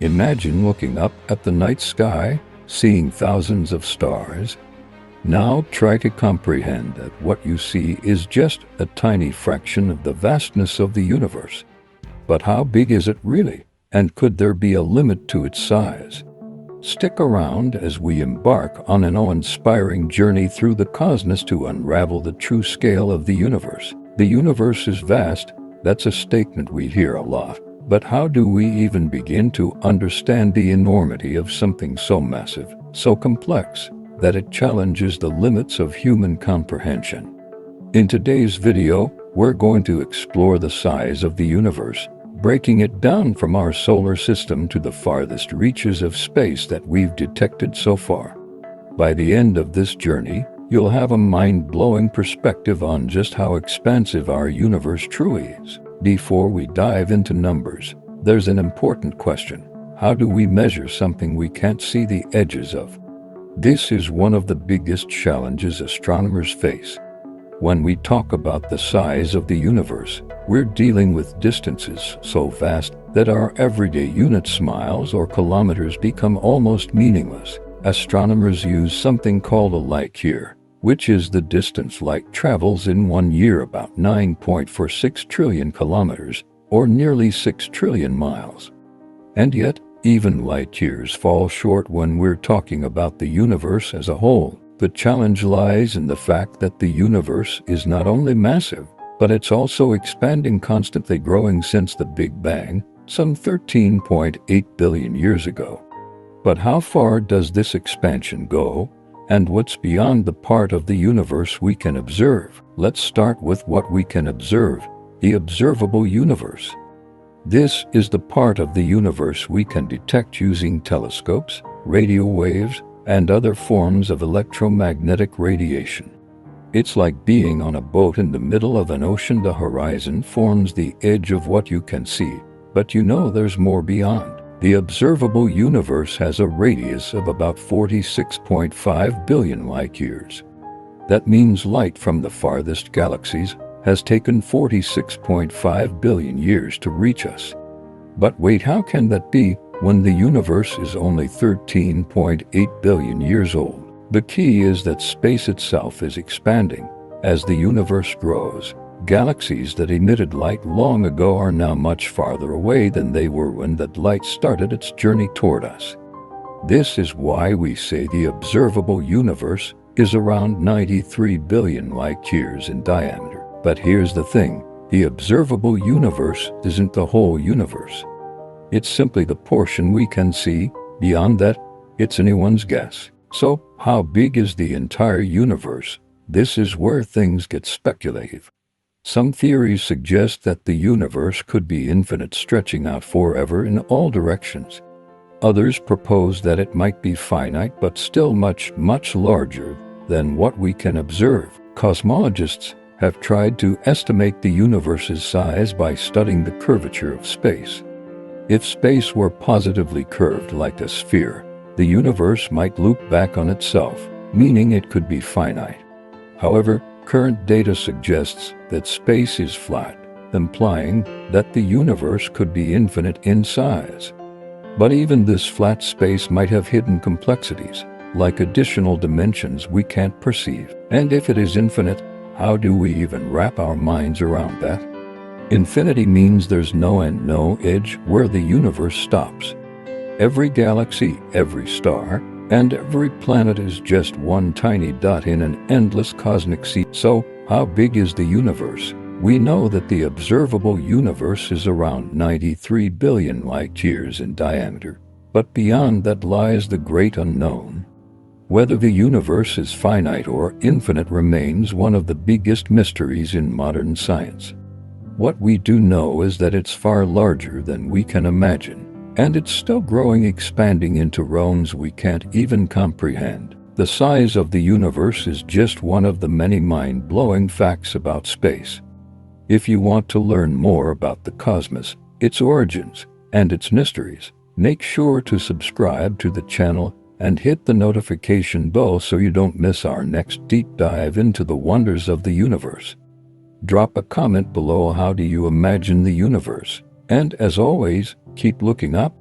Imagine looking up at the night sky, seeing thousands of stars. Now try to comprehend that what you see is just a tiny fraction of the vastness of the universe. But how big is it really? And could there be a limit to its size? Stick around as we embark on an awe-inspiring journey through the cosmos to unravel the true scale of the universe. The universe is vast. That's a statement we hear a lot. But how do we even begin to understand the enormity of something so massive, so complex, that it challenges the limits of human comprehension? In today's video, we're going to explore the size of the universe, breaking it down from our solar system to the farthest reaches of space that we've detected so far. By the end of this journey, you'll have a mind-blowing perspective on just how expansive our universe truly is. Before we dive into numbers, there's an important question. How do we measure something we can't see the edges of? This is one of the biggest challenges astronomers face. When we talk about the size of the universe, we're dealing with distances so vast that our everyday units, miles or kilometers, become almost meaningless. Astronomers use something called a light year, which is the distance light travels in 1 year, about 9.46 trillion kilometers, or nearly 6 trillion miles. And yet, even light years fall short when we're talking about the universe as a whole. The challenge lies in the fact that the universe is not only massive, but it's also expanding, constantly growing since the Big Bang, some 13.8 billion years ago. But how far does this expansion go? And what's beyond the part of the universe we can observe? Let's start with what we can observe, the observable universe. This is the part of the universe we can detect using telescopes, radio waves, and other forms of electromagnetic radiation. It's like being on a boat in the middle of an ocean. The horizon forms the edge of what you can see, but you know there's more beyond. The observable universe has a radius of about 46.5 billion light-years. That means light from the farthest galaxies has taken 46.5 billion years to reach us. But wait, how can that be when the universe is only 13.8 billion years old? The key is that space itself is expanding. As the universe grows, galaxies that emitted light long ago are now much farther away than they were when that light started its journey toward us. This is why we say the observable universe is around 93 billion light-years in diameter. But here's the thing, the observable universe isn't the whole universe. It's simply the portion we can see. Beyond that, it's anyone's guess. So, how big is the entire universe? This is where things get speculative. Some theories suggest that the universe could be infinite, stretching out forever in all directions. Others propose that it might be finite, but still much, much larger than what we can observe. Cosmologists have tried to estimate the universe's size by studying the curvature of space. If space were positively curved like a sphere, the universe might loop back on itself, meaning it could be finite. However, current data suggests that space is flat, implying that the universe could be infinite in size. But even this flat space might have hidden complexities, like additional dimensions we can't perceive. And if it is infinite, how do we even wrap our minds around that? Infinity means there's no end, no edge where the universe stops. Every galaxy, every star, and every planet is just one tiny dot in an endless cosmic sea. So, how big is the universe? We know that the observable universe is around 93 billion light-years in diameter. But beyond that lies the great unknown. Whether the universe is finite or infinite remains one of the biggest mysteries in modern science. What we do know is that it's far larger than we can imagine. And it's still growing, expanding into realms we can't even comprehend. The size of the universe is just one of the many mind-blowing facts about space. If you want to learn more about the cosmos, its origins, and its mysteries, make sure to subscribe to the channel and hit the notification bell so you don't miss our next deep dive into the wonders of the universe. Drop a comment below. How do you imagine the universe? And as always, keep looking up.